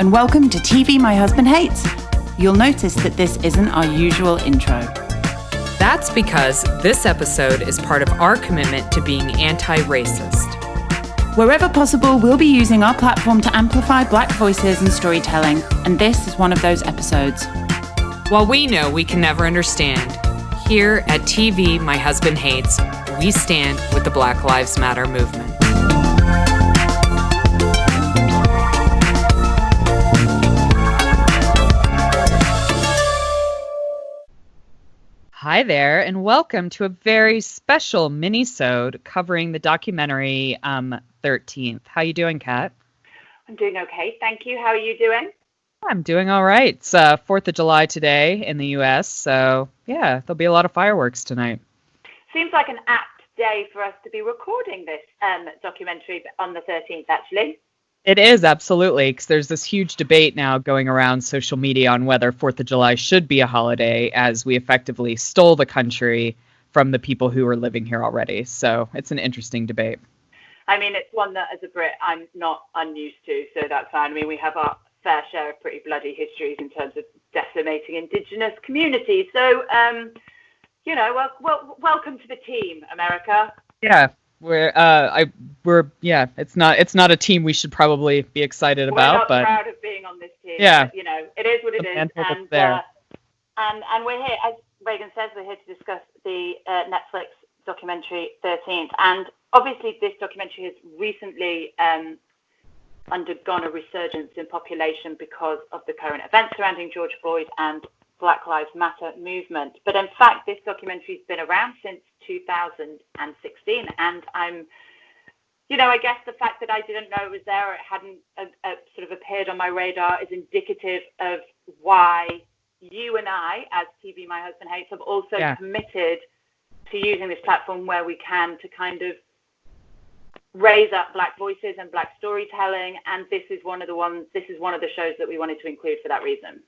and welcome to TV My Husband Hates. You'll notice that this isn't our usual intro. That's because this episode is part of our commitment to being anti-racist. Wherever possible, we'll be using our platform to amplify Black voices and storytelling, and this is one of those episodes. While we know we can never understand, here at TV My Husband Hates, we stand with the Black Lives Matter movement. Hi there, and welcome to a very special Minisode covering the documentary 13th. How you doing, Kat? I'm doing okay, thank you. How are you doing? I'm doing all right. It's 4th of July today in the U.S., so yeah, there'll be a lot of fireworks tonight. Seems like an apt day for us to be recording this documentary on the 13th, actually. It is, absolutely, because there's this huge debate now going around social media on whether 4th of July should be a holiday, as we effectively stole the country from the people who are living here already. So it's an interesting debate. I mean, it's one that, as a Brit, I'm not unused to, so that's fine. I mean, we have our fair share of pretty bloody histories in terms of decimating Indigenous communities. So, welcome to the team, America. Yeah. It's not a team we should probably be excited about, but we're not proud of being on this team. Yeah, but, it is what it is, and we're here, as Reagan says, we're here to discuss the Netflix documentary 13th, and obviously this documentary has recently undergone a resurgence in population because of the current events surrounding George Floyd and Black Lives Matter movement. But in fact, this documentary's been around since 2016, and I guess the fact that I didn't know it was there or it hadn't sort of appeared on my radar is indicative of why you and I, as TV My Husband Hates, have also committed to using this platform where we can to kind of raise up Black voices and Black storytelling, and this is one of the shows that we wanted to include for that reason.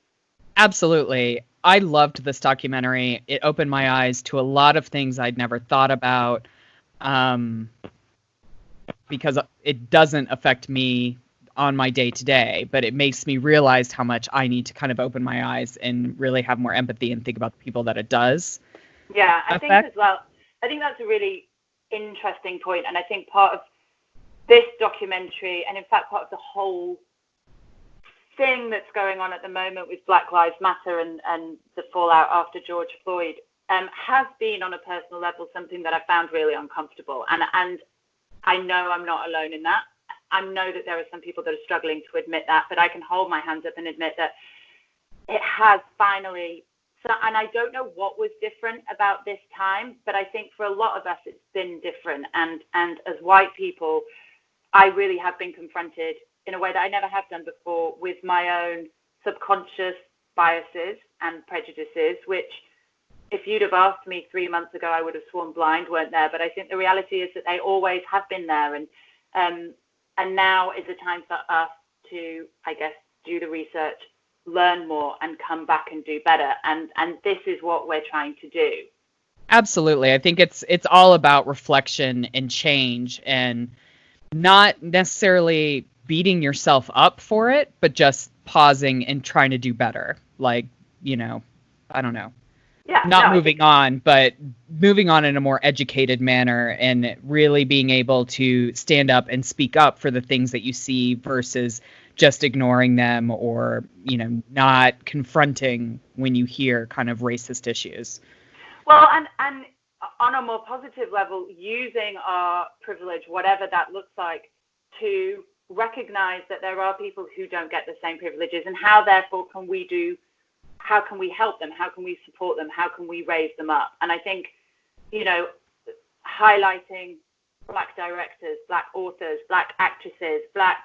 Absolutely. I loved this documentary. It opened my eyes to a lot of things I'd never thought about, because it doesn't affect me on my day-to-day, but it makes me realize how much I need to kind of open my eyes and really have more empathy and think about the people that it does. Yeah, I think as well. I think that's a really interesting point, and I think part of this documentary, and in fact part of the whole thing that's going on at the moment with Black Lives Matter and the fallout after George Floyd, has been on a personal level something that I found really uncomfortable. And I know I'm not alone in that. I know that there are some people that are struggling to admit that, but I can hold my hands up and admit that it has finally. And I don't know what was different about this time, but I think for a lot of us it's been different. And as white people, I really have been confronted in a way that I never have done before with my own subconscious biases and prejudices, which if you'd have asked me 3 months ago, I would have sworn blind weren't there. But I think the reality is that they always have been there. And now is the time for us to, I guess, do the research, learn more, and come back and do better. And this is what we're trying to do. Absolutely. I think it's all about reflection and change, and not necessarily beating yourself up for it, but just pausing and trying to do better. Like, I don't know. Yeah, moving on, but moving on in a more educated manner and really being able to stand up and speak up for the things that you see versus just ignoring them or, not confronting when you hear kind of racist issues. Well, and on a more positive level, using our privilege, whatever that looks like, to recognize that there are people who don't get the same privileges, and how therefore how can we help them? How can we support them? How can we raise them up? And I think, highlighting Black directors, Black authors, Black actresses, Black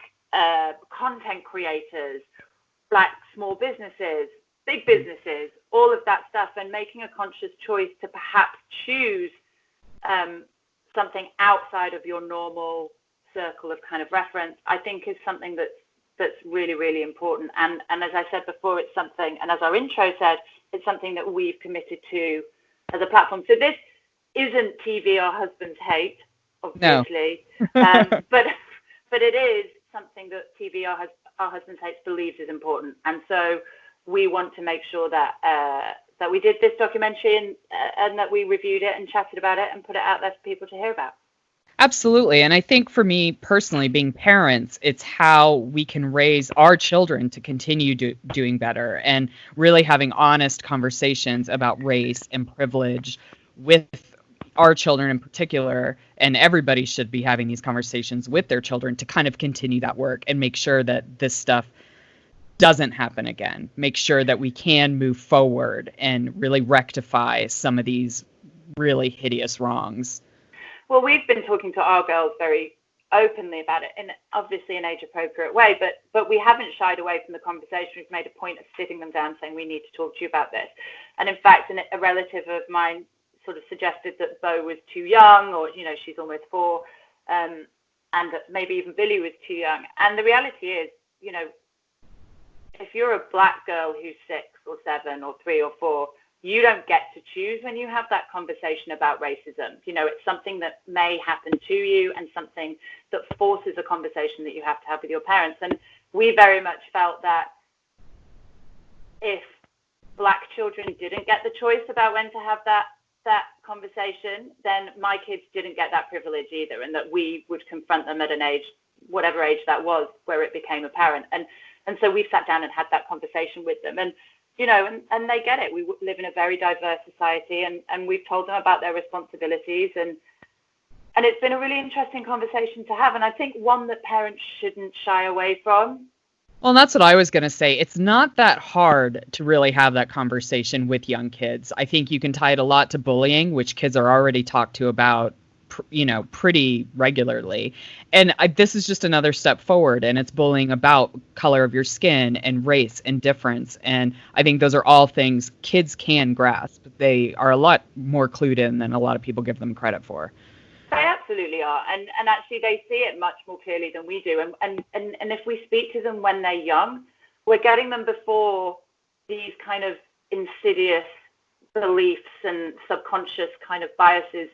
content creators, Black small businesses, big businesses, all of that stuff, and making a conscious choice to perhaps choose something outside of your normal circle of kind of reference, I think is something that's really, really important. And as I said before, it's something, and as our intro said, it's something that we've committed to as a platform. So this isn't TV Our Husbands Hate, obviously, no. but it is something that TV Our Husbands Hates believes is important. And so we want to make sure that that we did this documentary and that we reviewed it and chatted about it and put it out there for people to hear about. Absolutely. And I think for me personally, being parents, it's how we can raise our children to continue doing better and really having honest conversations about race and privilege with our children in particular. And everybody should be having these conversations with their children to kind of continue that work and make sure that this stuff doesn't happen again. Make sure that we can move forward and really rectify some of these really hideous wrongs. Well, we've been talking to our girls very openly about it in obviously an age-appropriate way, but we haven't shied away from the conversation. We've made a point of sitting them down saying, we need to talk to you about this. And in fact, a relative of mine sort of suggested that Bo was too young, or, you know, she's almost 4, and that maybe even Billy was too young. And the reality is, you know, if you're a black girl who's 6 or 7 or 3 or 4, you don't get to choose when you have that conversation about racism. You know, it's something that may happen to you and something that forces a conversation that you have to have with your parents. And we very much felt that if black children didn't get the choice about when to have that conversation, then my kids didn't get that privilege either, and that we would confront them at an age, whatever age that was, where it became apparent. And so we sat down and had that conversation with them. And you know, and they get it. We live in a very diverse society, and we've told them about their responsibilities, and it's been a really interesting conversation to have, and I think one that parents shouldn't shy away from. Well, that's what I was going to say. It's not that hard to really have that conversation with young kids. I think you can tie it a lot to bullying, which kids are already talked to about, you know, pretty regularly. And this is just another step forward, and it's bullying about color of your skin and race and difference. And I think those are all things kids can grasp. They are a lot more clued in than a lot of people give them credit for. They absolutely are. And actually they see it much more clearly than we do. And if we speak to them when they're young, we're getting them before these kind of insidious beliefs and subconscious kind of biases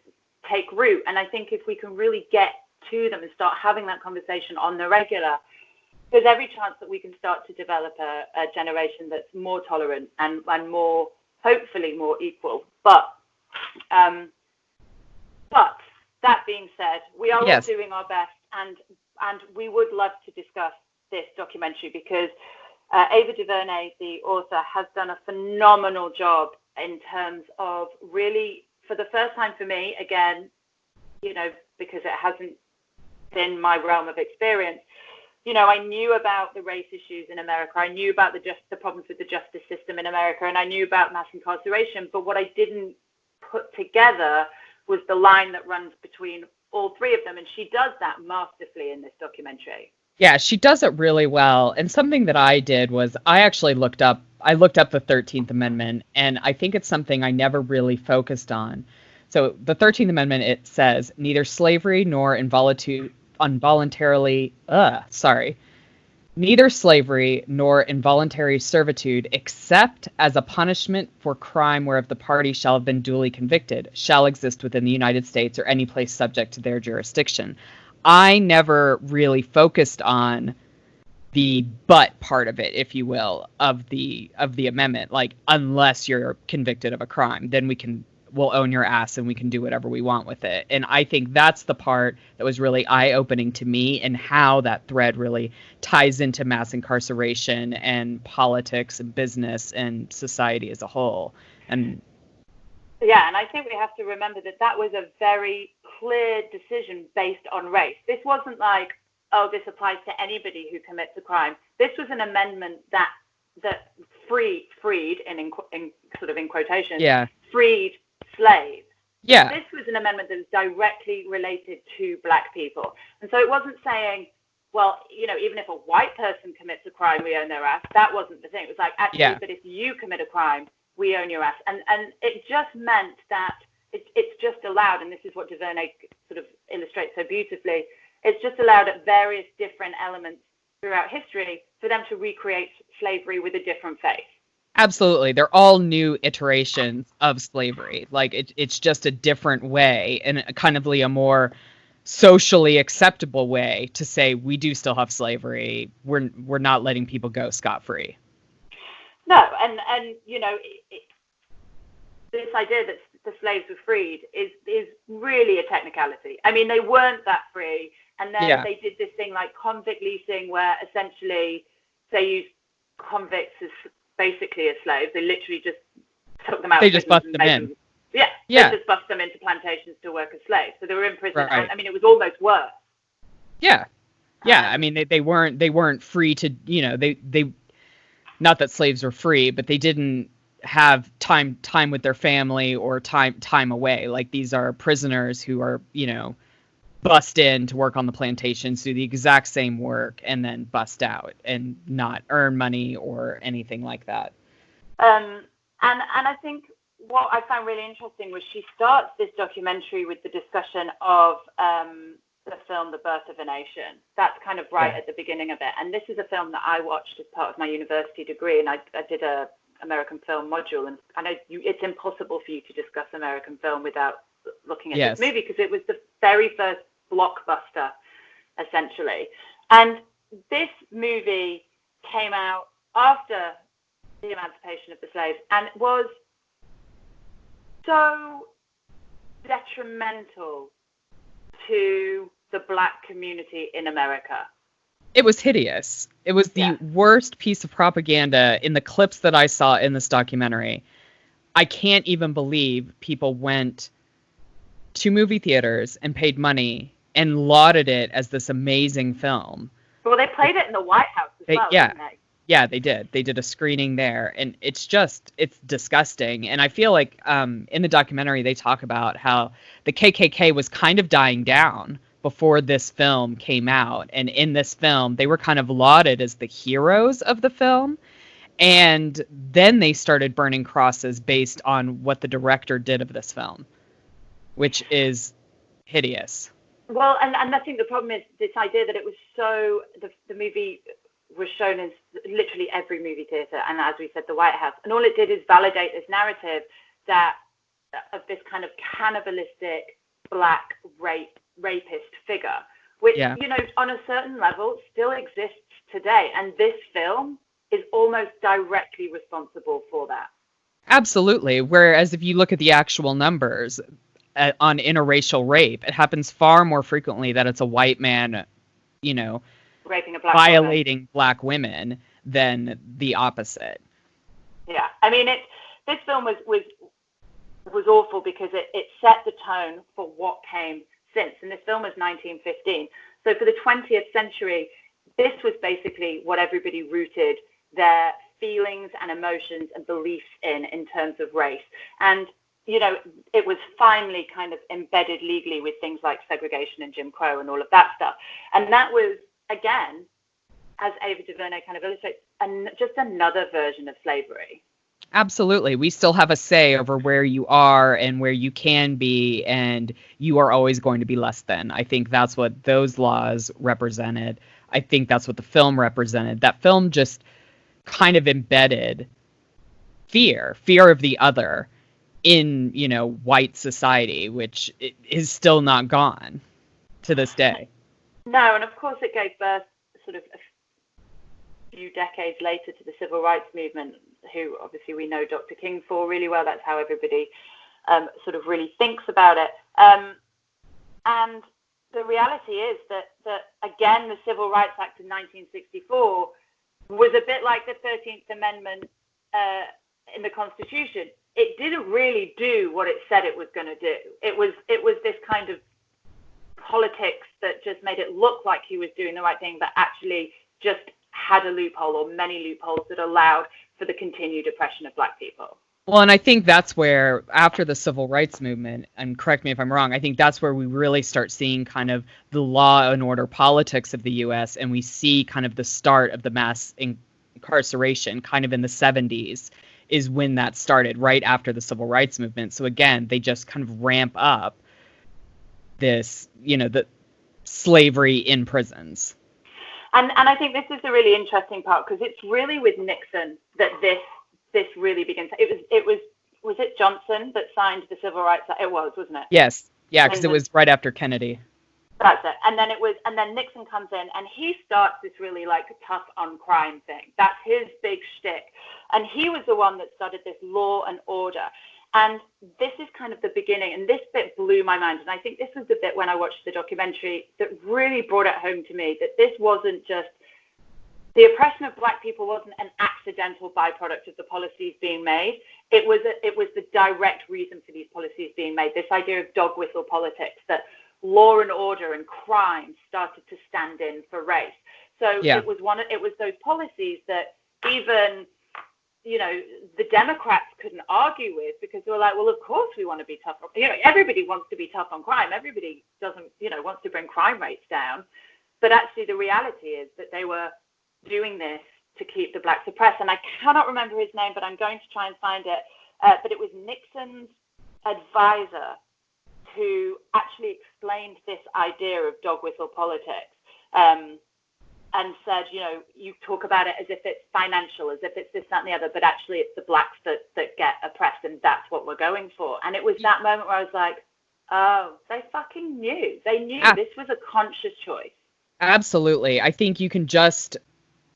take root. And I think if we can really get to them and start having that conversation on the regular, there's every chance that we can start to develop a generation that's more tolerant and more, hopefully more equal. But that being said, we are all doing our best, and we would love to discuss this documentary because Ava DuVernay, the author, has done a phenomenal job in terms of really, for the first time for me, again, you know, because it hasn't been my realm of experience, you know, I knew about the race issues in America. I knew about the problems with the justice system in America, and I knew about mass incarceration. But what I didn't put together was the line that runs between all three of them. And she does that masterfully in this documentary. Yeah, she does it really well. And something that I did was I actually looked up the 13th Amendment, and I think it's something I never really focused on. So the 13th Amendment, it says, neither slavery nor involuntary servitude, except as a punishment for crime whereof the party shall have been duly convicted, shall exist within the United States or any place subject to their jurisdiction. I never really focused on the but part of it, if you will, of the amendment. Like, unless you're convicted of a crime, then we'll own your ass and we can do whatever we want with it. And I think that's the part that was really eye-opening to me, and how that thread really ties into mass incarceration and politics and business and society as a whole. And yeah, and I think we have to remember that was a very clear decision based on race. This wasn't like, oh, this applies to anybody who commits a crime. This was an amendment that freed in quotation, freed slaves. Yeah. This was an amendment that was directly related to black people. And so it wasn't saying, well, you know, even if a white person commits a crime, we own their ass. That wasn't the thing. It was like, actually, but if you commit a crime, we own your ass. And it just meant that it's just allowed, and this is what DuVernay sort of illustrates so beautifully, it's just allowed at various different elements throughout history for them to recreate slavery with a different face. Absolutely. They're all new iterations of slavery. Like, it's just a different way, and kind of a more socially acceptable way to say we do still have slavery. We're not letting people go scot-free. No, and this idea that the slaves were freed is really a technicality. I mean, they weren't that free, and then they did this thing like convict leasing, where essentially they used convicts as basically as slaves. They literally just took them out. They just bust them in. They just bust them into plantations to work as slaves. So they were in prison. Right. And, I mean, it was almost worse. Yeah. I mean, they weren't free to, they not that slaves were free, but they didn't have time with their family or time away. Like, these are prisoners who are, bust in to work on the plantations, do the exact same work, and then bust out and not earn money or anything like that. And I think what I found really interesting was she starts this documentary with the discussion of the film The Birth of a Nation. That's kind of right at the beginning of it. And this is a film that I watched as part of my university degree, and I did a American film module. And I know it's impossible for you to discuss American film without looking at this movie, because it was the very first blockbuster, essentially. And this movie came out after the emancipation of the slaves, and was so detrimental to the Black community in America. It was hideous. It was the worst piece of propaganda in the clips that I saw in this documentary. I can't even believe people went to movie theaters and paid money and lauded it as this amazing film. Well, they played it in the White House as well, didn't they? Yeah, they did. They did a screening there, and it's disgusting. And I feel like in the documentary they talk about how the KKK was kind of dying down before this film came out. And in this film, they were kind of lauded as the heroes of the film. And then they started burning crosses based on what the director did of this film, which is hideous. Well, and I think the problem is this idea that it was so, the movie was shown in literally every movie theater, and as we said, the White House, and all it did is validate this narrative that of this kind of cannibalistic Black rapist figure, which on a certain level still exists today, and this film is almost directly responsible for that. Absolutely. Whereas if you look at the actual numbers on interracial rape, it happens far more frequently that it's a white man, raping a Black violating woman. Black women than the opposite. Yeah, I mean, this film was awful because it set the tone for what came since, and this film was 1915. So for the 20th century, this was basically what everybody rooted their feelings and emotions and beliefs in terms of race. And it was finally kind of embedded legally with things like segregation and Jim Crow and all of that stuff. And that was, again, as Ava DuVernay kind of illustrates, just another version of slavery. Absolutely. We still have a say over where you are and where you can be, and you are always going to be less than. I think that's what those laws represented. I think that's what the film represented. That film just kind of embedded fear of the other in, white society, which is still not gone to this day. No, and of course it gave birth sort of a few decades later to the Civil Rights Movement, who obviously we know Dr. King for really well. That's how everybody sort of really thinks about it. And the reality is that again, the Civil Rights Act of 1964 was a bit like the 13th Amendment in the Constitution. It didn't really do what it said it was going to do. It was this kind of politics that just made it look like he was doing the right thing, but actually just had a loophole or many loopholes that allowed for the continued oppression of Black people. Well, and I think that's where, after the Civil Rights Movement, and correct me if I'm wrong, I think that's where we really start seeing kind of the law and order politics of the U.S., and we see kind of the start of the mass incarceration kind of in the 70s is when that started, right after the Civil Rights Movement. So again, they just kind of ramp up this, the slavery in prisons. And I think this is the really interesting part, because it's really with Nixon that this really begins. Was it Johnson that signed the Civil Rights Act? It was, wasn't it? Yes. Yeah, because it was right after Kennedy. That's it. And then Nixon comes in and he starts this really like tough on crime thing. That's his big shtick. And he was the one that started this law and order. And this is kind of the beginning. And this bit blew my mind. And I think this was the bit when I watched the documentary that really brought it home to me, that this wasn't just, the oppression of black people wasn't an accidental byproduct of the policies being made. It was the direct reason for these policies being made. This idea of dog whistle politics, that law and order and crime started to stand in for race. So it was those policies that even, you know, the Democrats couldn't argue with, because they were like, well, of course we want to be tough. You know, everybody wants to be tough on crime. Everybody wants to bring crime rates down. But actually the reality is that they were doing this to keep the blacks oppressed. And I cannot remember his name, but I'm going to try and find it. But it was Nixon's advisor who actually explained this idea of dog whistle politics, and said, you know, you talk about it as if it's financial, as if it's this, that, and the other, but actually it's the blacks that get oppressed, and that's what we're going for. And it was that moment where I was like, oh, they fucking knew. They knew this was a conscious choice. Absolutely. I think you can just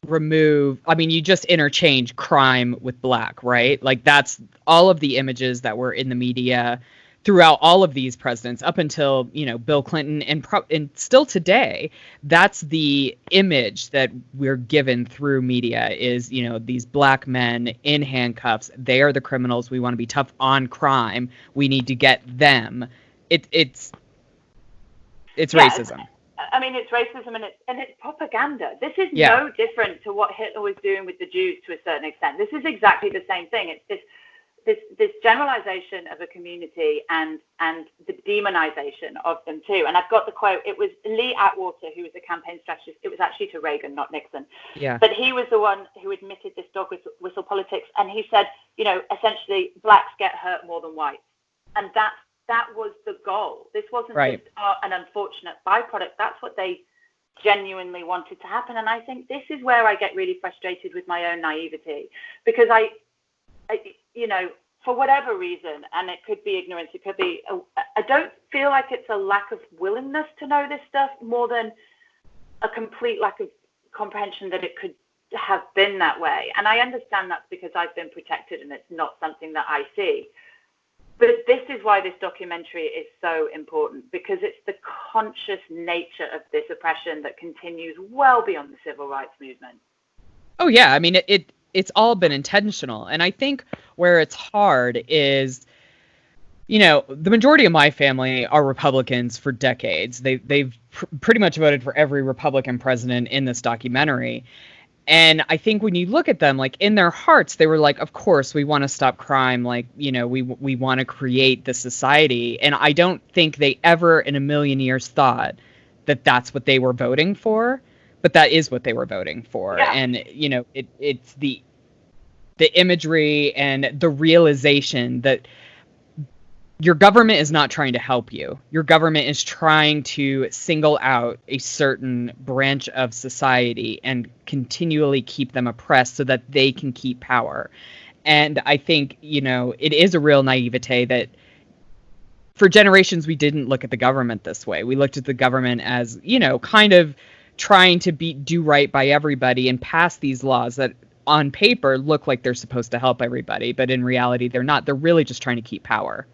you just interchange crime with black, right? Like, that's all of the images that were in the media throughout all of these presidents up until, you know, Bill Clinton, and still today, that's the image that we're given through media is, you know, these black men in handcuffs. They are the criminals. We want to be tough on crime. We need to get them. It's racism. I mean, it's racism and it's propaganda. This is no different to what Hitler was doing with the Jews to a certain extent. This is exactly the same thing. It's this generalization of a community and the demonization of them too. And I've got the quote. It was Lee Atwater, who was a campaign strategist. It was actually to Reagan, not Nixon. Yeah. But he was the one who admitted this dog whistle politics. And he said, you know, essentially blacks get hurt more than whites. And that was the goal. This wasn't just an unfortunate byproduct. That's what they genuinely wanted to happen. And I think this is where I get really frustrated with my own naivety, because I you know, for whatever reason, and it could be ignorance, it could be, I don't feel like it's a lack of willingness to know this stuff more than a complete lack of comprehension that it could have been that way. And I understand that's because I've been protected and it's not something that I see. But this is why this documentary is so important, because it's the conscious nature of this oppression that continues well beyond the civil rights movement. Oh, yeah. I mean, it's all been intentional. And I think where it's hard is, you know, the majority of my family are Republicans for decades. They've pretty much voted for every Republican president in this documentary. And I think when you look at them, like, in their hearts, they were like, of course, we want to stop crime. Like, you know, we want to create this society. And I don't think they ever in a million years thought that that's what they were voting for. But that is what they were voting for. Yeah. And, you know, it's the imagery and the realization that your government is not trying to help you. Your government is trying to single out a certain branch of society and continually keep them oppressed so that they can keep power. And I think, you know, it is a real naivete that for generations we didn't look at the government this way. We looked at the government as, you know, kind of trying to do right by everybody and pass these laws that on paper look like they're supposed to help everybody, but in reality they're not. They're really just trying to keep power.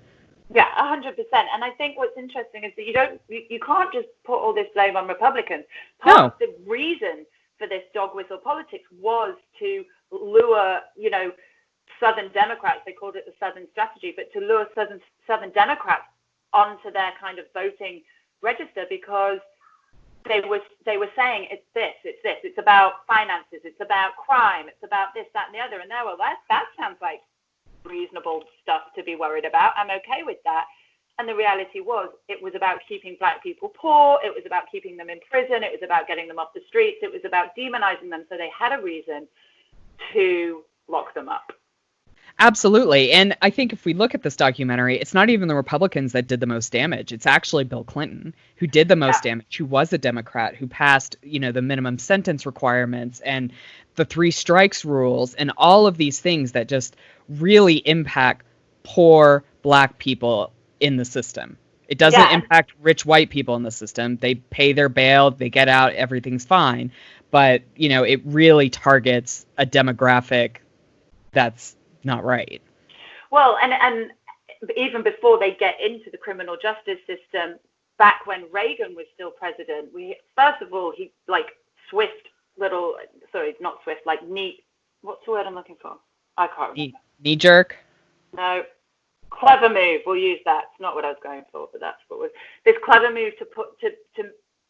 Yeah, 100%. And I think what's interesting is that you can't just put all this blame on Republicans. Part of the reason for this dog whistle politics was to lure, you know, Southern Democrats. They called it the Southern strategy, but to lure Southern Democrats onto their kind of voting register, because they were saying it's this, it's about finances, it's about crime, it's about this, that, and the other. And well, that sounds like reasonable stuff to be worried about. I'm okay with that. And the reality was, it was about keeping black people poor. It was about keeping them in prison. It was about getting them off the streets. It was about demonizing them so they had a reason to lock them up. Absolutely. And I think if we look at this documentary, it's not even the Republicans that did the most damage. It's actually Bill Clinton who did the most damage, who was a Democrat, who passed, you know, the minimum sentence requirements and the 3 strikes rules and all of these things that just really impact poor black people in the system. It doesn't impact rich white people in the system. They pay their bail, they get out, everything's fine. But, you know, it really targets a demographic that's not right. Well, and even before they get into the criminal justice system, back when Reagan was still president, first of all, he neat. What's the word I'm looking for? I can't remember. Knee jerk? No. Clever move. We'll use that. It's not what I was going for, but that's what was this clever move to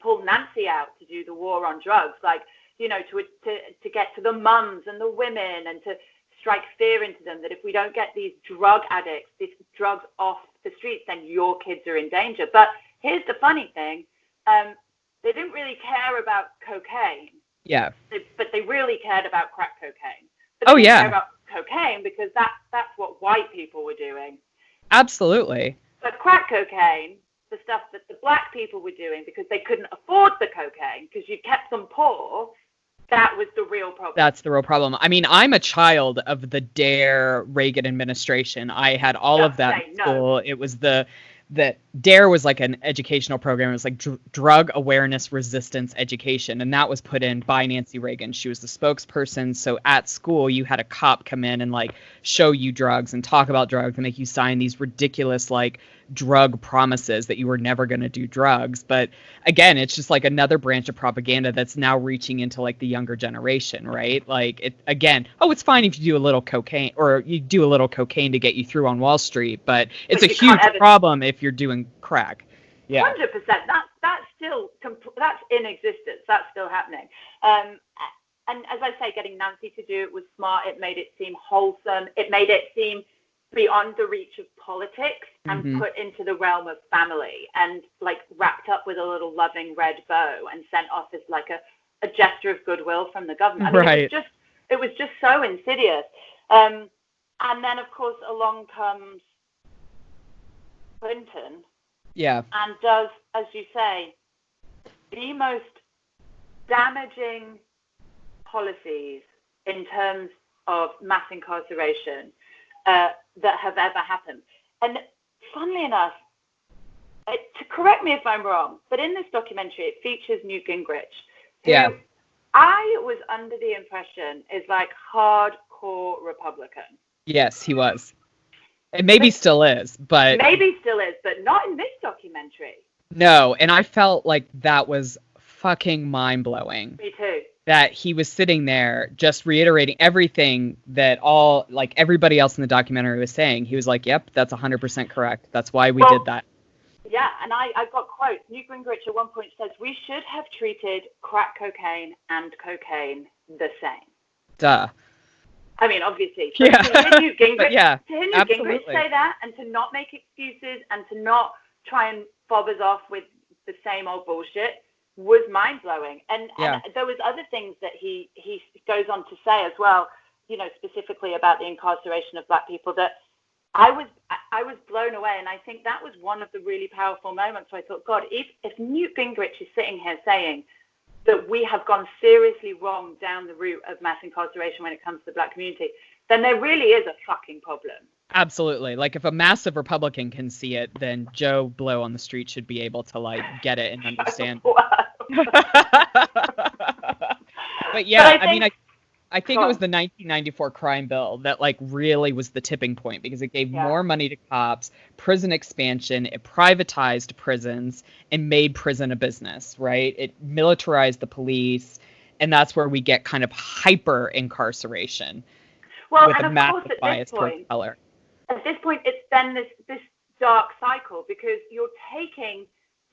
pull Nancy out to do the war on drugs, like, you know, to get to the mums and the women and to strike fear into them that if we don't get these drug addicts, these drugs off the streets, then your kids are in danger. But here's the funny thing. They didn't really care about cocaine. Yeah. But they really cared about crack cocaine. But they didn't care about cocaine because that's what white people were doing. Absolutely. But crack cocaine, the stuff that the black people were doing because they couldn't afford the cocaine because you kept them poor, that was the real problem. That's the real problem. I mean, I'm a child of the DARE Reagan administration. I had all of that in school. It was that DARE was like an educational program. It was like drug awareness resistance education. And that was put in by Nancy Reagan. She was the spokesperson. So at school, you had a cop come in and like show you drugs and talk about drugs and make you sign these ridiculous like drug promises that you were never going to do drugs. But again, it's just like another branch of propaganda that's now reaching into like the younger generation, right? Like it's fine if you do a little cocaine or you do a little cocaine to get you through on Wall Street, but it's a huge problem if you're doing crack. Yeah. 100%. That's in existence. That's still happening. And as I say, getting Nancy to do it was smart. It made it seem wholesome. It made it seem beyond the reach of politics and put into the realm of family and like wrapped up with a little loving red bow and sent off as like a gesture of goodwill from the government. I mean, right. It was just so insidious. And then of course along comes Clinton. Yeah. And does, as you say, the most damaging policies in terms of mass incarceration that have ever happened. And funnily enough, to correct me if I'm wrong, but in this documentary, it features Newt Gingrich, who I was under the impression is like hardcore Republican. Yes, he was. And maybe still is, but not in this documentary. No, and I felt like that was fucking mind-blowing. Me too. That he was sitting there just reiterating everything that everybody else in the documentary was saying. He was like, yep, that's 100% correct. That's why we did that. Yeah, and I've got quotes. Newt Gingrich at one point says, we should have treated crack cocaine and cocaine the same. Duh. I mean, obviously. Yeah. To hear Newt Gingrich absolutely. say that and to not make excuses and to not try and fob us off with the same old bullshit was mind-blowing. And there was other things that he goes on to say as well, you know, specifically about the incarceration of black people that I was blown away. And I think that was one of the really powerful moments where I thought, God, if Newt Gingrich is sitting here saying that we have gone seriously wrong down the route of mass incarceration when it comes to the black community, then there really is a fucking problem. Absolutely. Like if a massive Republican can see it, then Joe Blow on the street should be able to like get it and understand. But yeah, I think it was the 1994 crime bill that like really was the tipping point because it gave more money to cops, prison expansion, it privatized prisons and made prison a business, right? It militarized the police, and that's where we get kind of hyper incarceration with a massive bias towards color. At this point, it's then this dark cycle because you're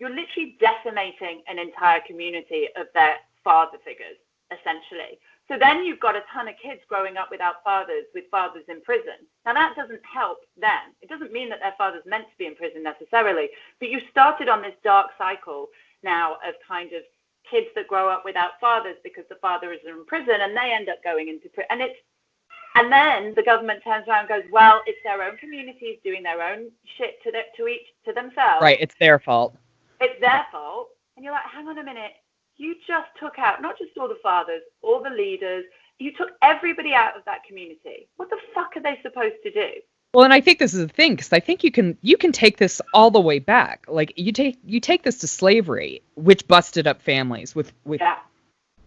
literally decimating an entire community of their father figures, essentially. So then you've got a ton of kids growing up without fathers, with fathers in prison. Now that doesn't help them. It doesn't mean that their father's meant to be in prison necessarily, but you started on this dark cycle now of kind of kids that grow up without fathers because the father is in prison and they end up going into prison. And then the government turns around and goes, well, it's their own communities doing their own shit to themselves. Right, it's their fault. It's their fault. And you're like, hang on a minute. You just took out not just all the fathers, all the leaders. You took everybody out of that community. What the fuck are they supposed to do? Well, and I think this is the thing, because I think you can take this all the way back. Like you take this to slavery, which busted up families with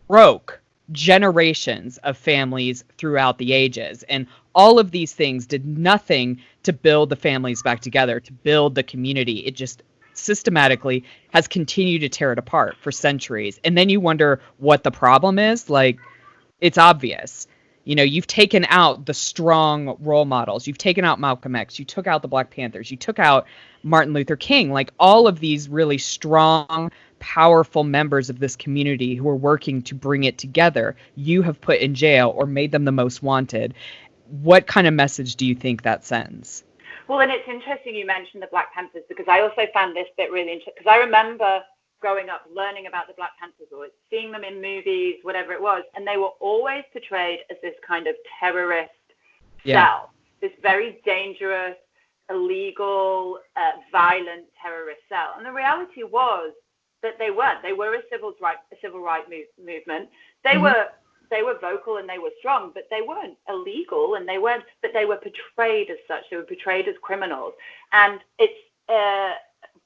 broke generations of families throughout the ages, and all of these things did nothing to build the families back together, to build the community. It just systematically has continued to tear it apart for centuries. And then you wonder what the problem is. Like, it's obvious. You know, you've taken out the strong role models. You've taken out Malcolm X. You took out the Black Panthers. You took out Martin Luther King. Like, all of these really strong, powerful members of this community who are working to bring it together, you have put in jail or made them the most wanted. What kind of message do you think that sends? Well, and it's interesting you mentioned the Black Panthers, because I also found this bit really interesting, because I remember growing up learning about the Black Panthers or seeing them in movies, whatever it was, and they were always portrayed as this kind of terrorist cell, this very dangerous, illegal, violent terrorist cell. And the reality was that they weren't. They were a civil rights movement. They were vocal and they were strong, but they weren't illegal, and they were portrayed as such. They were portrayed as criminals. And it's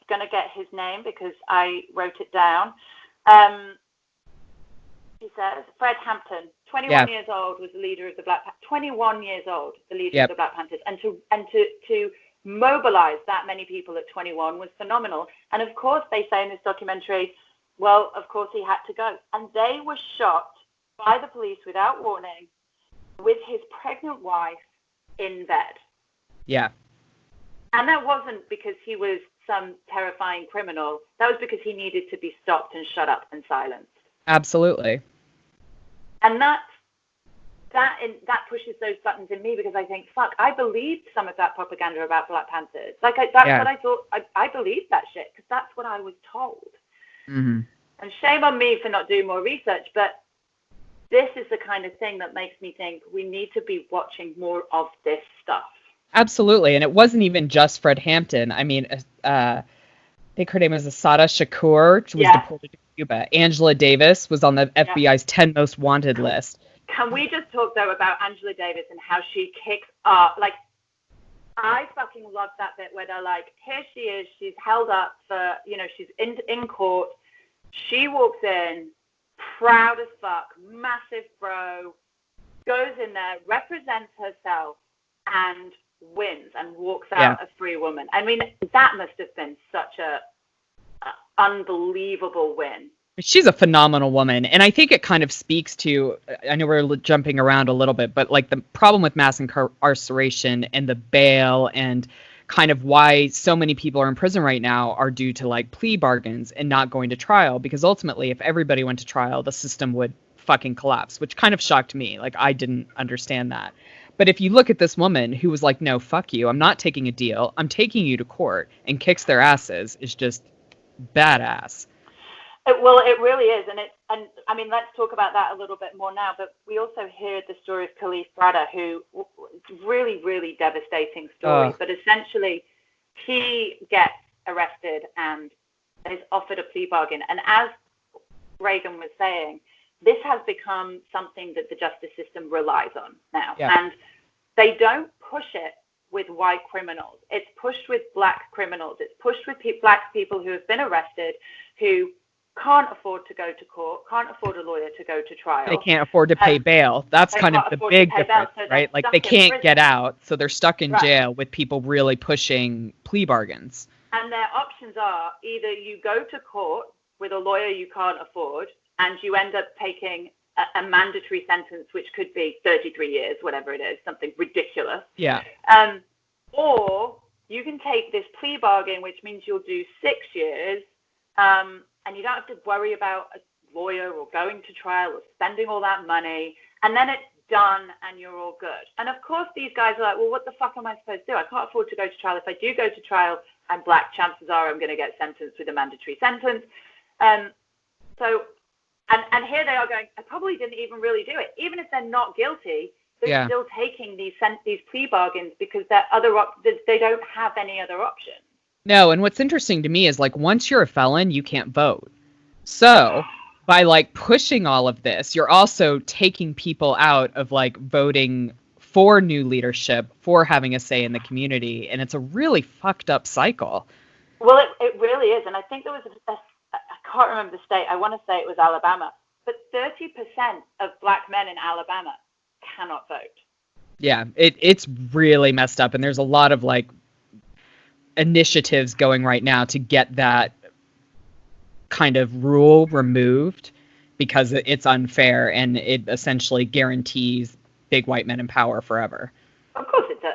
going to get his name because I wrote it down. He says Fred Hampton, 21 years old, was the leader of the Black Panthers. 21 years old, the leader of the Black Panthers, and to mobilize that many people at 21 was phenomenal. And of course, they say in this documentary, well, of course he had to go, and they were shot by the police without warning, with his pregnant wife in bed. Yeah. And that wasn't because he was some terrifying criminal. That was because he needed to be stopped and shut up and silenced. Absolutely. And that pushes those buttons in me, because I think, fuck, I believed some of that propaganda about Black Panthers. Like, that's what I thought. I believed that shit because that's what I was told. Mm-hmm. And shame on me for not doing more research, but this is the kind of thing that makes me think we need to be watching more of this stuff. Absolutely. And it wasn't even just Fred Hampton. I mean, I think her name was Asada Shakur, who was deported to Cuba. Angela Davis was on the FBI's 10 most wanted list. Can we just talk, though, about Angela Davis and how she kicks up? Like, I fucking love that bit where they're like, here she is, she's held up for, she's in court. She walks in, proud as fuck, massive bro, goes in there, represents herself, and wins and walks out a free woman. I mean, that must have been such a unbelievable win. She's a phenomenal woman. And I think it kind of speaks to, I know we're jumping around a little bit, but like the problem with mass incarceration and the bail and kind of why so many people are in prison right now are due to like plea bargains and not going to trial. Because ultimately, if everybody went to trial, the system would fucking collapse, which kind of shocked me. Like, I didn't understand that. But if you look at this woman who was like, no, fuck you, I'm not taking a deal, I'm taking you to court, and kicks their asses, is just badass. Well, it really is. And I mean, let's talk about that a little bit more now. But we also heard the story of Khalif Brada, who really, really devastating story. But essentially, he gets arrested and is offered a plea bargain. And as Reagan was saying, this has become something that the justice system relies on now. Yeah. And they don't push it with white criminals. It's pushed with black criminals. It's pushed with black people who have been arrested, who can't afford to go to court, can't afford a lawyer to go to trial. They can't afford to pay bail. That's kind of the big difference, right? Like, they can't get out, so they're stuck in jail with people really pushing plea bargains. And their options are either you go to court with a lawyer you can't afford, and you end up taking a mandatory sentence, which could be 33 years, whatever it is, something ridiculous. Yeah. Or you can take this plea bargain, which means you'll do 6 years, and you don't have to worry about a lawyer or going to trial or spending all that money, and then it's done and you're all good. And of course, these guys are like, well, what the fuck am I supposed to do? I can't afford to go to trial. If I do go to trial, I'm black, chances are I'm going to get sentenced with a mandatory sentence. And here they are going, I probably didn't even really do it. Even if they're not guilty, they're still taking these plea bargains because they don't have any other option. No, and what's interesting to me is, like, once you're a felon, you can't vote. So by, like, pushing all of this, you're also taking people out of, like, voting for new leadership, for having a say in the community. And it's a really fucked up cycle. Well, it really is. And I think there was I can't remember the state. I want to say it was Alabama. But 30% of black men in Alabama cannot vote. Yeah, it's really messed up. And there's a lot of like initiatives going right now to get that kind of rule removed because it's unfair and it essentially guarantees big white men in power forever. Of course it does.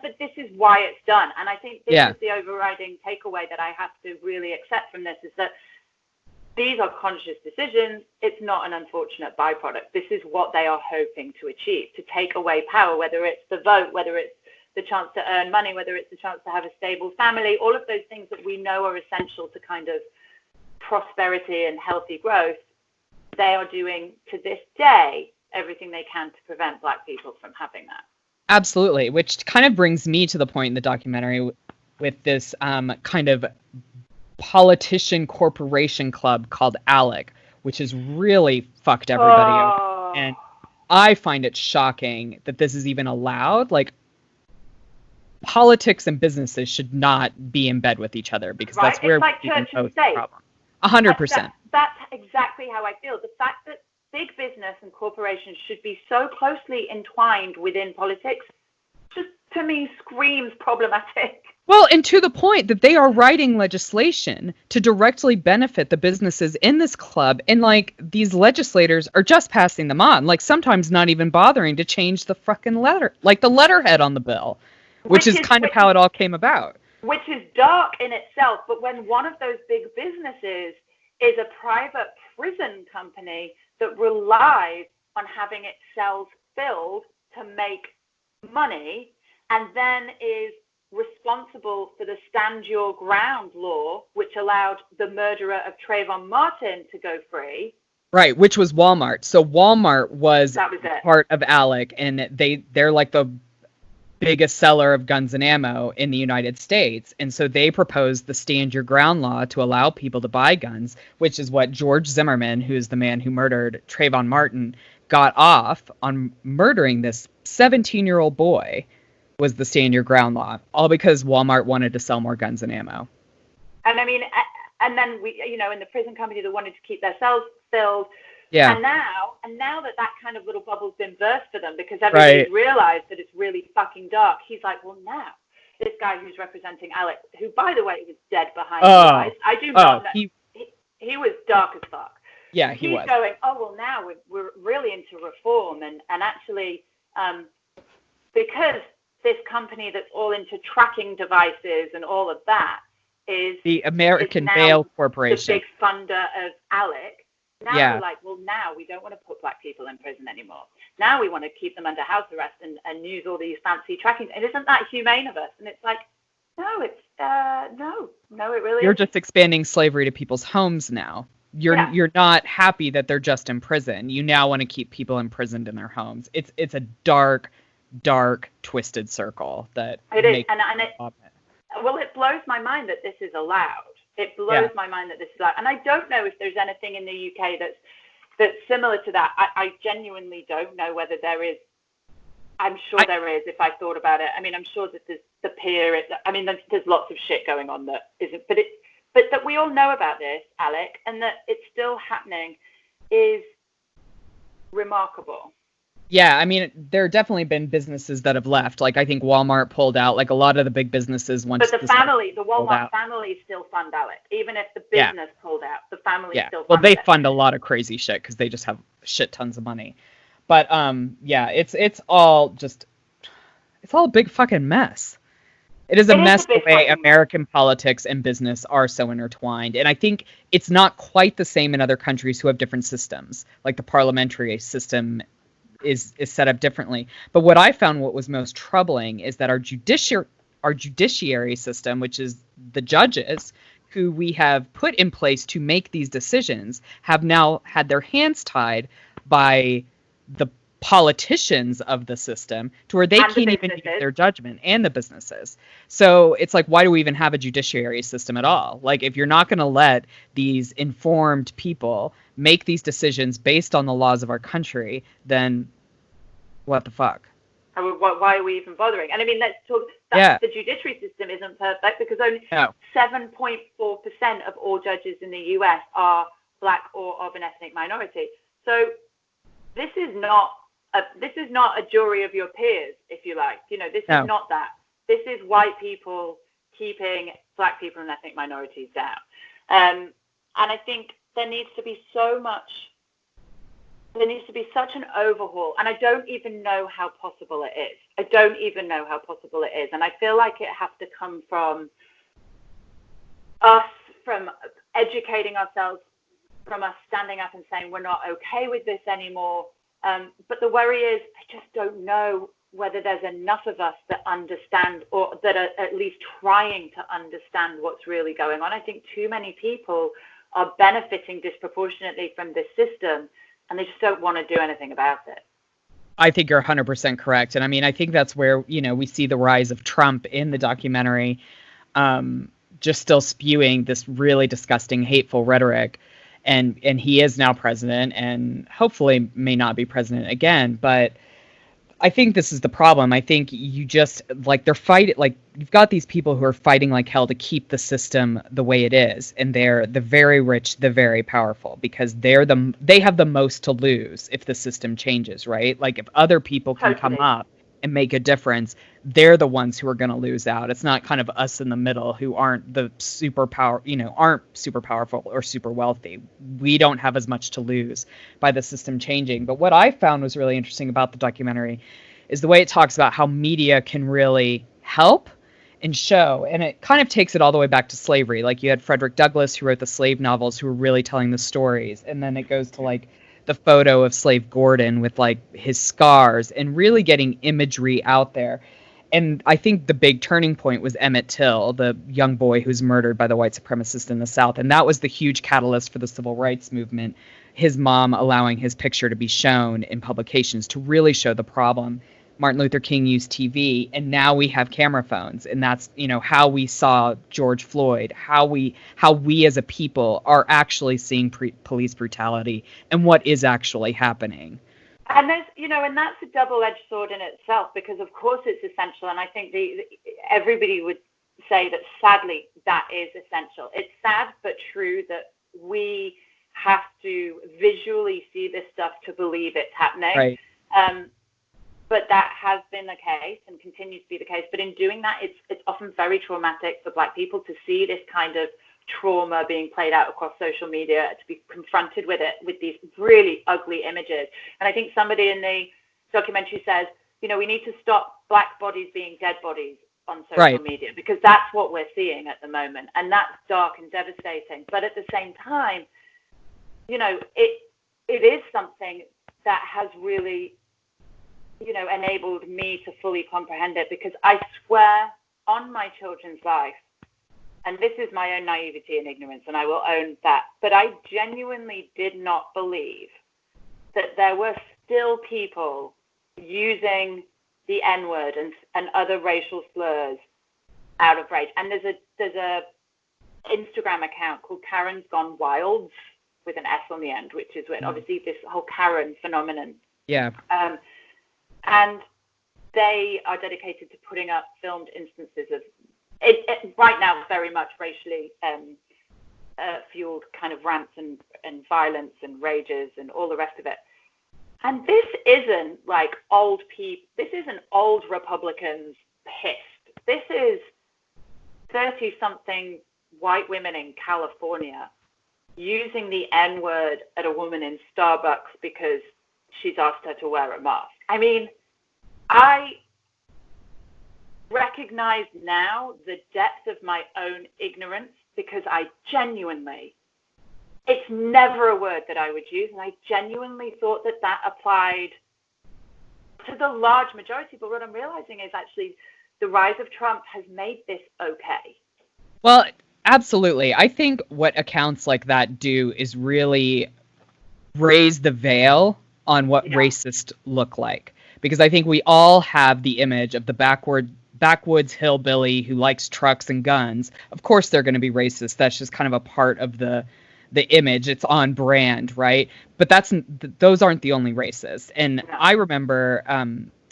But this is why it's done. And I think this is the overriding takeaway that I have to really accept from this is that these are conscious decisions. It's not an unfortunate byproduct. This is what they are hoping to achieve, to take away power, whether it's the vote, whether it's the chance to earn money, whether it's the chance to have a stable family, all of those things that we know are essential to kind of prosperity and healthy growth. They are doing to this day everything they can to prevent black people from having that. Absolutely, which kind of brings me to the point in the documentary with this kind of politician corporation club called ALEC, which has really fucked everybody over. And I find it shocking that this is even allowed. Like, politics and businesses should not be in bed with each other because that's where like we can church and pose state. the problem. 100%. That's exactly how I feel. The fact that big business and corporations should be so closely entwined within politics just, to me, screams problematic. Well, and to the point that they are writing legislation to directly benefit the businesses in this club, and like these legislators are just passing them on, like sometimes not even bothering to change the fucking letter, like the letterhead on the bill, which is kind of how it all came about. Which is dark in itself, but when one of those big businesses is a private prison company that relies on having its cells filled to make money, and then is responsible for the Stand Your Ground law, which allowed the murderer of Trayvon Martin to go free. Right, which was Walmart. So Walmart was it. Part of ALEC, and they're like the biggest seller of guns and ammo in the United States. And so they proposed the Stand Your Ground law to allow people to buy guns, which is what George Zimmerman, who is the man who murdered Trayvon Martin, got off on murdering this 17-year-old boy, was the Stand Your Ground law, all because Walmart wanted to sell more guns and ammo. And I mean, and then we, in the prison company that wanted to keep their cells filled. Yeah. And now that kind of little bubble's been burst for them because everybody's realized that it's really fucking dark. He's like, well, now this guy who's representing Alex, who by the way was dead behind the eyes. I do not know. He was dark as fuck. Yeah, he was. He's going, oh well, now we're really into reform and actually because this company that's all into tracking devices and all of that is the American Bail Corporation, the big funder of ALEC. Now we're like, well, now we don't want to put black people in prison anymore. Now we want to keep them under house arrest and use all these fancy tracking. And isn't that humane of us? And it's like, no, it's no, it really. You're just expanding slavery to people's homes now. You're not happy that they're just in prison. You now want to keep people imprisoned in their homes. It's a dark, twisted circle that it is. Well, it blows my mind that this is allowed. It blows my mind that this is allowed. And I don't know if there's anything in the UK that's similar to that. I genuinely don't know whether there is. I'm sure there is if I thought about it. I mean, I'm sure that there's the peer. I mean, there's lots of shit going on that isn't. But that we all know about this, Alec, and that it's still happening is remarkable. Yeah, I mean, there have definitely been businesses that have left. Like, I think Walmart pulled out. Like, a lot of the big businesses once. But the Walmart family still fund Alec. Even if the business pulled out, the family still fund Well, they fund a lot of crazy shit because they just have shit tons of money. But, it's all a big fucking mess. It is a mess the way American politics and business are so intertwined. And I think it's not quite the same in other countries who have different systems. Like, the parliamentary system is set up differently. But what I found what was most troubling is that our judiciary system, which is the judges who we have put in place to make these decisions, have now had their hands tied by the politicians of the system to where they can't even use their judgment, and the businesses. So it's like, why do we even have a judiciary system at all? Like, if you're not going to let these informed people make these decisions based on the laws of our country, then what the fuck? Why are we even bothering? And I mean, let's talk. The judiciary system isn't perfect because only 7.4% of all judges in the US are Black or of an ethnic minority. So this is not a jury of your peers, if you like. This is not that. This is white people keeping Black people and ethnic minorities down. And I think there needs to be such an overhaul, and I don't even know how possible it is. And I feel like it has to come from us, from educating ourselves, from us standing up and saying we're not okay with this anymore. But the worry is, I just don't know whether there's enough of us that understand, or that are at least trying to understand what's really going on. I think too many people are benefiting disproportionately from this system, and they just don't want to do anything about it. I think you're 100% correct. And I mean, I think that's where, we see the rise of Trump in the documentary, just still spewing this really disgusting, hateful rhetoric. And he is now president and hopefully may not be president again. But I think this is the problem. I think you just they're fighting, you've got these people who are fighting like hell to keep the system the way it is. And they're the very rich, the very powerful, because they have the most to lose if the system changes, right? Like if other people can come up and make a difference, they're the ones who are going to lose out. It's not kind of us in the middle who aren't the aren't super powerful or super wealthy. We don't have as much to lose by the system changing. But what I found was really interesting about the documentary is the way it talks about how media can really help and show. And it kind of takes it all the way back to slavery. Like you had Frederick Douglass, who wrote the slave novels, who were really telling the stories. And then it goes to the photo of Slave Gordon with his scars and really getting imagery out there. And I think the big turning point was Emmett Till, the young boy who's murdered by the white supremacists in the South. And that was the huge catalyst for the civil rights movement. His mom allowing his picture to be shown in publications to really show the problem. Martin Luther King used TV, and now we have camera phones, and that's how we saw George Floyd, how we as a people are actually seeing police brutality and what is actually happening. And there's and that's a double-edged sword in itself, because of course it's essential, and I think everybody would say that sadly that is essential. It's sad but true that we have to visually see this stuff to believe it's happening. Right. But that has been the case and continues to be the case. But in doing that, it's often very traumatic for Black people to see this kind of trauma being played out across social media, to be confronted with it, with these really ugly images. And I think somebody in the documentary says, we need to stop Black bodies being dead bodies on social media, because that's what we're seeing at the moment. And that's dark and devastating. But at the same time, it is something that has really enabled me to fully comprehend it, because I swear on my children's life, and this is my own naivety and ignorance, and I will own that, but I genuinely did not believe that there were still people using the N-word and other racial slurs out of rage. And there's a Instagram account called Karen's Gone Wild with an S on the end, which is when obviously this whole Karen phenomenon. Yeah. And they are dedicated to putting up filmed instances of it right now, very much racially fueled kind of rants and violence and rages and all the rest of it. And this isn't old people. This isn't old Republicans pissed. This is 30-something white women in California using the N-word at a woman in Starbucks because she's asked her to wear a mask. I mean, I recognize now the depth of my own ignorance, because I genuinely, it's never a word that I would use, and I genuinely thought that applied to the large majority. But what I'm realizing is actually the rise of Trump has made this okay. Well, absolutely. I think what accounts like that do is really raise the veil on what racist look like. Because I think we all have the image of the backwoods hillbilly who likes trucks and guns. Of course they're going to be racist. That's just kind of a part of the image. It's on brand, right? But those aren't the only racists. And I remember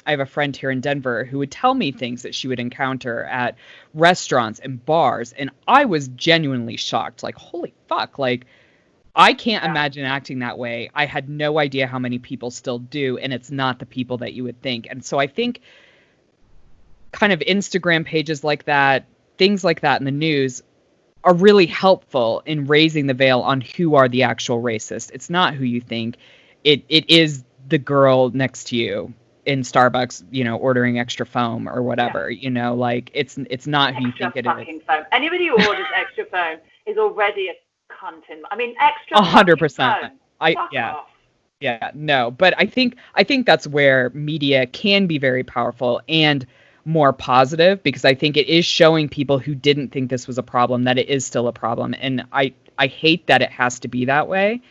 I have a friend here in Denver who would tell me things that she would encounter at restaurants and bars, and I was genuinely shocked. Like, holy fuck, like, I can't imagine acting that way. I had no idea how many people still do, and it's not the people that you would think. And so I think kind of Instagram pages like that, things like that in the news are really helpful in raising the veil on who are the actual racists. It's not who you think. It is the girl next to you in Starbucks, you know, ordering extra foam or whatever, you know, like it's not who you think it is. Foam. Anybody who orders extra foam is already a cunt. I mean, extra 100%. Off. Yeah, no, but I think that's where media can be very powerful and more positive, because I think it is showing people who didn't think this was a problem that it is still a problem. And I hate that it has to be that way.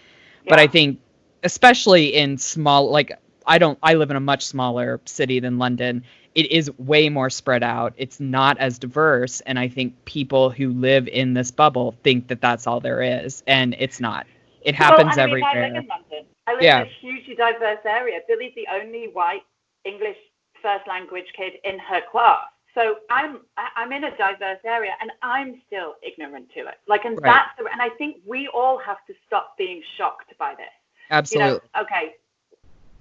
But I think especially in small, like I live in a much smaller city than London. It is way more spread out. It's not as diverse. And I think people who live in this bubble think that that's all there is. And it's not. It happens everywhere. I live in London. I live in a hugely diverse area. Billy's the only white English first language kid in her class. So I'm in a diverse area, and I'm still ignorant to it. Like, and and I think we all have to stop being shocked by this. Absolutely. You know, okay,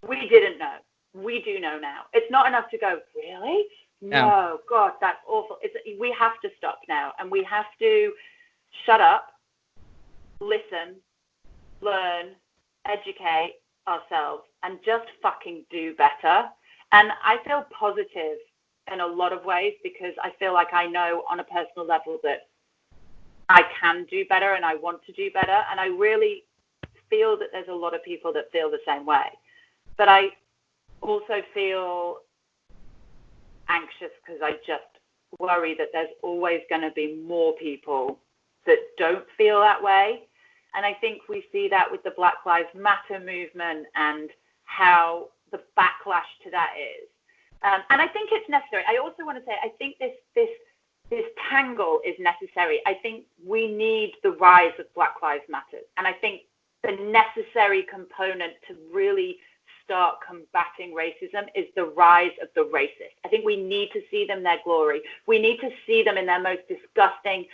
we didn't know. We do know now. It's not enough to go, really? No, God, that's awful. We have to stop now, and we have to shut up, listen, learn, educate ourselves, and just fucking do better. And I feel positive in a lot of ways, because I feel like I know on a personal level that I can do better and I want to do better. And I really feel that there's a lot of people that feel the same way. But I also feel anxious because I just worry that there's always going to be more people that don't feel that way. And I think we see that with the Black Lives Matter movement and how the backlash to that is. And I think it's necessary. I also want to say, I think this tangle is necessary. I think we need the rise of Black Lives Matter. And I think the necessary component to really start combating racism is the rise of the racist. I think we need to see them in their glory. We need to see them in their most disgusting,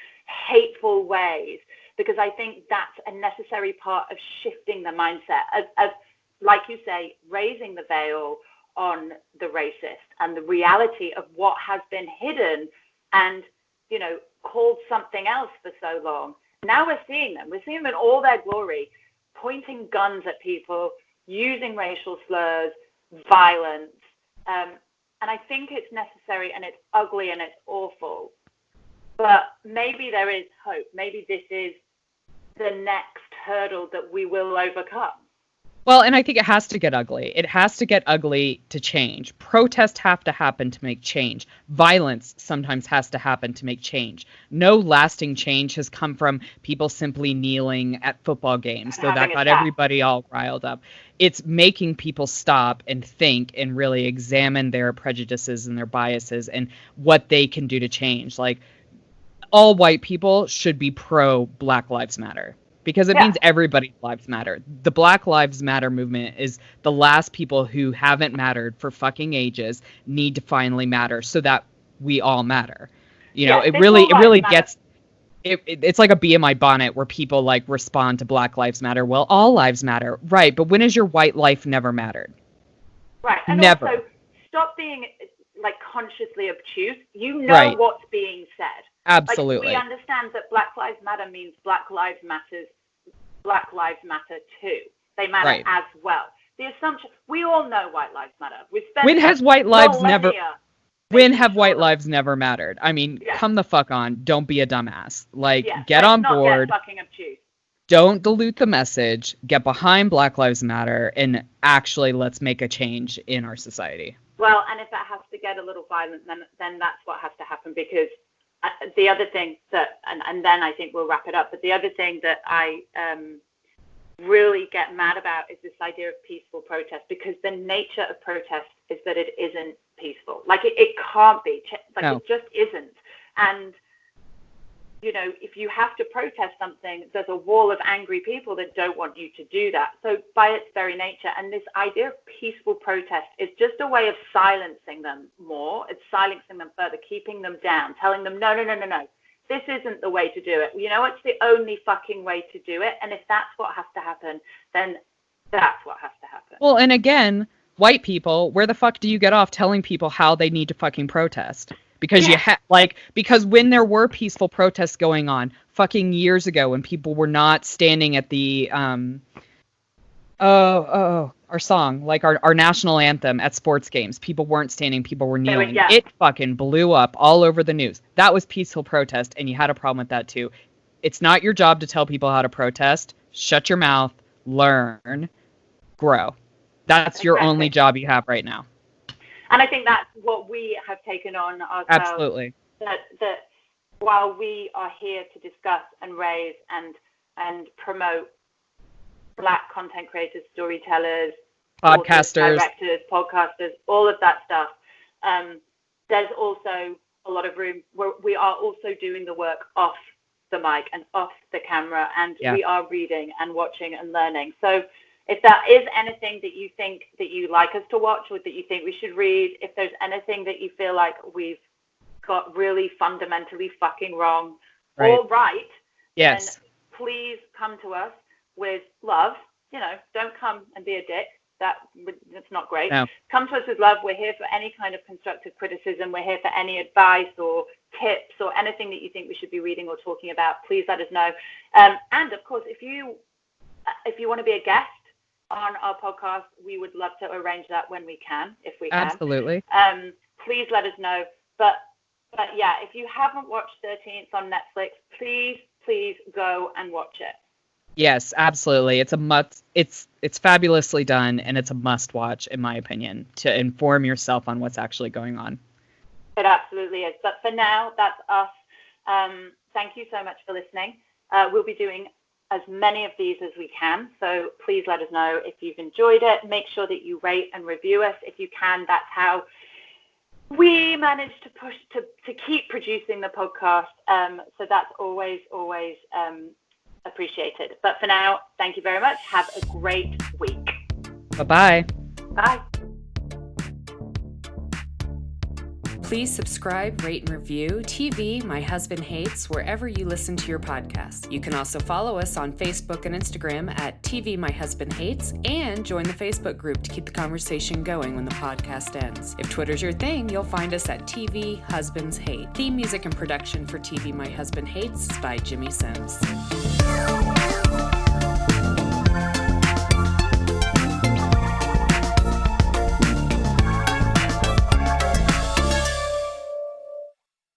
hateful ways, because I think that's a necessary part of shifting the mindset of like you say, raising the veil on the racist and the reality of what has been hidden and, you know, called something else for so long. Now we're seeing them. We're seeing them in all their glory, pointing guns at people, using racial slurs, violence. And I think it's necessary, and it's ugly and it's awful. But maybe there is hope. Maybe this is the next hurdle that we will overcome. Well, and I think it has to get ugly. It has to get ugly to change. Protests have to happen to make change. Violence sometimes has to happen to make change. No lasting change has come from people simply kneeling at football games. So that got everybody all riled up. It's making people stop and think and really examine their prejudices and their biases and what they can do to change. Like, all white people should be pro Black Lives Matter, because it means everybody's lives matter. The Black Lives Matter movement is the last people who haven't mattered for fucking ages need to finally matter so that we all matter. You know, it really gets, it's like a bee in my bonnet where people like respond to Black Lives Matter. Well, all lives matter. Right. But when has your white life never mattered? Right. And never. Also, stop being like consciously obtuse. You know what's being said. Absolutely. Like, we understand that Black Lives Matter means Black Lives Matter too. They matter as well. The assumption, we all know white lives matter. When have white lives never mattered? I mean, come the fuck on. Don't be a dumbass. Like, get on board. Get fucking obtuse. Don't dilute the message. Get behind Black Lives Matter, and actually let's make a change in our society. Well, and if that has to get a little violent, then that's what has to happen, because the other thing that, and then I think we'll wrap it up, but the other thing that I really get mad about is this idea of peaceful protest, because the nature of protest is that it isn't peaceful. Like, it can't be. Like, it just isn't. And if you have to protest something, there's a wall of angry people that don't want you to do that. So by its very nature, and this idea of peaceful protest is just a way of silencing them more. It's silencing them further, keeping them down, telling them, no. This isn't the way to do it. It's the only fucking way to do it. And if that's what has to happen, then that's what has to happen. Well, and again, white people, where the fuck do you get off telling people how they need to fucking protest? Because because when there were peaceful protests going on fucking years ago, when people were not standing at the our song, like our national anthem at sports games, people weren't standing, people were kneeling. It fucking blew up all over the news. That was peaceful protest, and you had a problem with that too. It's not your job to tell people how to protest. Shut your mouth, learn, grow. That's your only job you have right now. And I think that's what we have taken on ourselves. Absolutely. That while we are here to discuss and raise and promote Black content creators, storytellers, podcasters, directors, podcasters, all of that stuff, there's also a lot of room where we are also doing the work off the mic and off the camera, and we are reading and watching and learning. So if there is anything that you think that you like us to watch or that you think we should read, if there's anything that you feel like we've got really fundamentally fucking wrong or right, then please come to us with love. Don't come and be a dick. That's not great. No. Come to us with love. We're here for any kind of constructive criticism. We're here for any advice or tips or anything that you think we should be reading or talking about. Please let us know. And of course, if you want to be a guest on our podcast, we would love to arrange that when we can, if we can. Absolutely. Please let us know. But yeah, if you haven't watched 13th on Netflix, please go and watch it. Yes, absolutely. It's a must. It's fabulously done, and it's a must watch, in my opinion, to inform yourself on what's actually going on. It absolutely is. But for now, that's us. Thank you so much for listening. We'll be doing as many of these as we can. So please let us know if you've enjoyed it. Make sure that you rate and review us if you can. That's how we manage to push to keep producing the podcast. So that's always appreciated. But for now, thank you very much. Have a great week. Bye-bye. Bye. Please subscribe, rate, and review TV My Husband Hates wherever you listen to your podcast. You can also follow us on Facebook and Instagram at TV My Husband Hates and join the Facebook group to keep the conversation going when the podcast ends. If Twitter's your thing, you'll find us at TV Husbands Hate. Theme music and production for TV My Husband Hates is by Jimmy Sims.